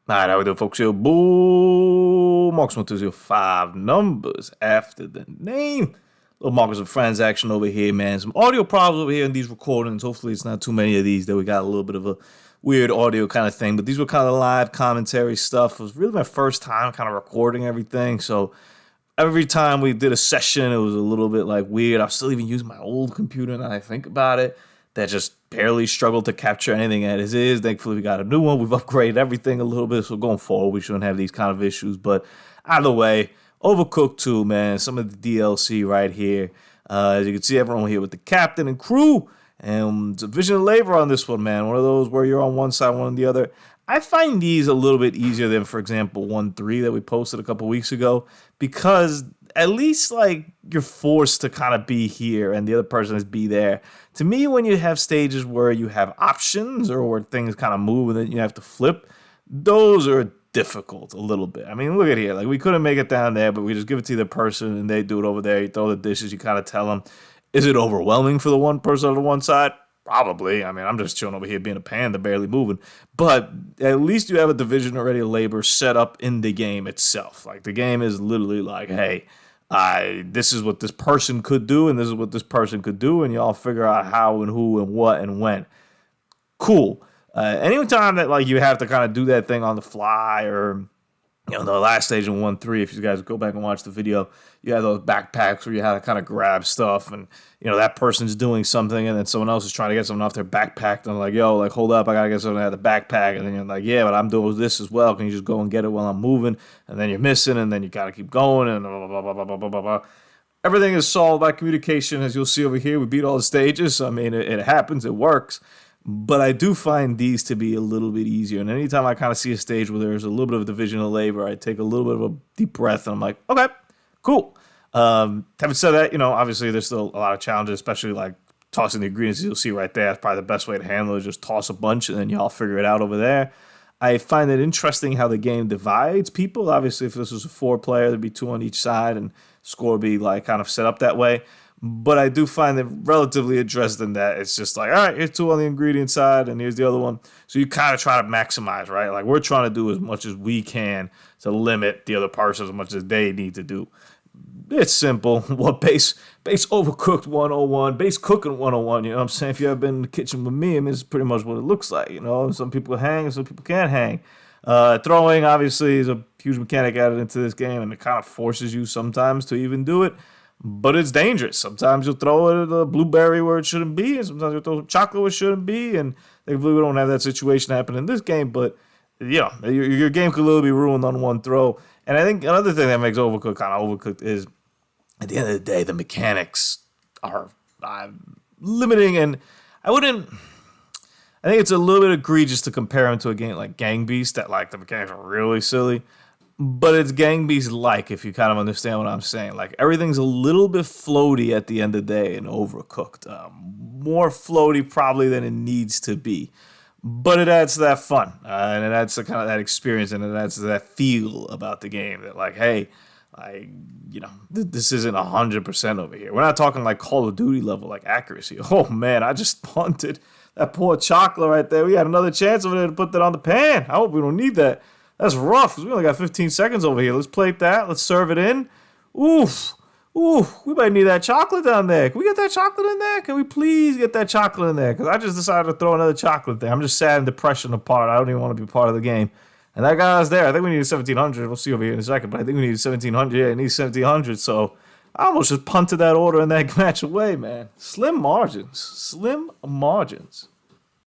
Alright, how we doing, folks? Here, Boo Marks 1205 numbers after the name. Little Markers of Friends action over here, man. Some audio problems over here in these recordings. Hopefully, it's not too many of these that we got a little bit of a weird audio kind of thing. But these were kind of live commentary stuff. It was really my first time kind of recording everything. So every time we did a session, it was a little bit like weird. I was still even using my old computer now I think about it. That just barely struggled to capture anything as is. Thankfully, we got a new one. We've upgraded everything a little bit, so going forward, we shouldn't have these kind of issues. But either way, Overcooked 2, man. Some of the DLC right here. As you can see, everyone here with the captain and crew. And it's a vision of labor on this one, man. One of those where you're on one side, one on the other. I find these a little bit easier than, for example, 1.3 that we posted a couple weeks ago, because at least like you're forced to kind of be here and the other person is be there. To me, when you have stages where you have options or where things kind of move and then you have to flip, those are difficult a little bit. I mean, look at here. Like, we couldn't make it down there, but we just give it to the person and they do it over there. You throw the dishes, you kind of tell them. Is it overwhelming for the one person on the one side? Probably. I mean, I'm just chilling over here being a panda, barely moving. But at least you have a division already of labor set up in the game itself. Like, the game is literally like, hey, this is what this person could do, and this is what this person could do, and y'all figure out how and who and what and when. Cool. Anytime that like you have to kind of do that thing on the fly, or the last stage in 1.3, if you guys go back and watch the video, you have those backpacks where you have to kind of grab stuff, and that person's doing something, and then someone else is trying to get something off their backpack, and they're like, yo, like, hold up, I gotta get something out of the backpack, and then you're like, yeah, but I'm doing this as well, can you just go and get it while I'm moving? And then you're missing, and then you gotta keep going, and blah, blah, blah, blah, blah, blah, blah, blah. Everything is solved by communication, as you'll see over here. We beat all the stages. I mean, it happens, it works. But I do find these to be a little bit easier. And anytime I kind of see a stage where there's a little bit of a division of labor, I take a little bit of a deep breath and I'm like, okay, cool. Having said that, obviously there's still a lot of challenges, especially like tossing the ingredients. You'll see right there. That's probably the best way to handle it. Just toss a bunch and then y'all figure it out over there. I find it interesting how the game divides people. Obviously, if this was a 4-player, there'd be 2 on each side and score would be like kind of set up that way. But I do find it relatively addressed in that it's just like, all right, here's 2 on the ingredient side, and here's the other one. So you kind of try to maximize, right? Like, we're trying to do as much as we can to limit the other person as much as they need to do. It's simple. What base Overcooked 101, base cooking 101, you know what I'm saying? If you ever been in the kitchen with me, I mean, it's pretty much what it looks like, Some people hang and some people can't hang. Throwing, obviously, is a huge mechanic added into this game, and it kind of forces you sometimes to even do it. But it's dangerous. Sometimes you'll throw a blueberry where it shouldn't be, and sometimes you'll throw chocolate where it shouldn't be, and thankfully we don't have that situation happen in this game, but, your game could literally be ruined on one throw. And I think another thing that makes Overcooked kind of overcooked is, at the end of the day, the mechanics are limiting, and I think it's a little bit egregious to compare them to a game like Gang Beast, that, like, the mechanics are really silly. But it's Gang Beast-like, if you kind of understand what I'm saying. Like, everything's a little bit floaty at the end of the day in Overcooked. More floaty probably than it needs to be. But it adds to that fun. And it adds to kind of that experience, and it adds to that feel about the game. That, like, hey, this isn't 100% over here. We're not talking like Call of Duty level, like accuracy. Oh, man, I just punted that poor chocolate right there. We had another chance over there to put that on the pan. I hope we don't need that. That's rough, because we only got 15 seconds over here. Let's plate that. Let's serve it in. Oof. We might need that chocolate down there. Can we get that chocolate in there? Can we please get that chocolate in there? Because I just decided to throw another chocolate there. I'm just sad and depression apart. I don't even want to be part of the game. And that guy was there. I think we needed 1,700. We'll see over here in a second. But I think we needed 1,700. Yeah, it needs 1,700. So I almost just punted that order in that match away, man. Slim margins. Slim margins.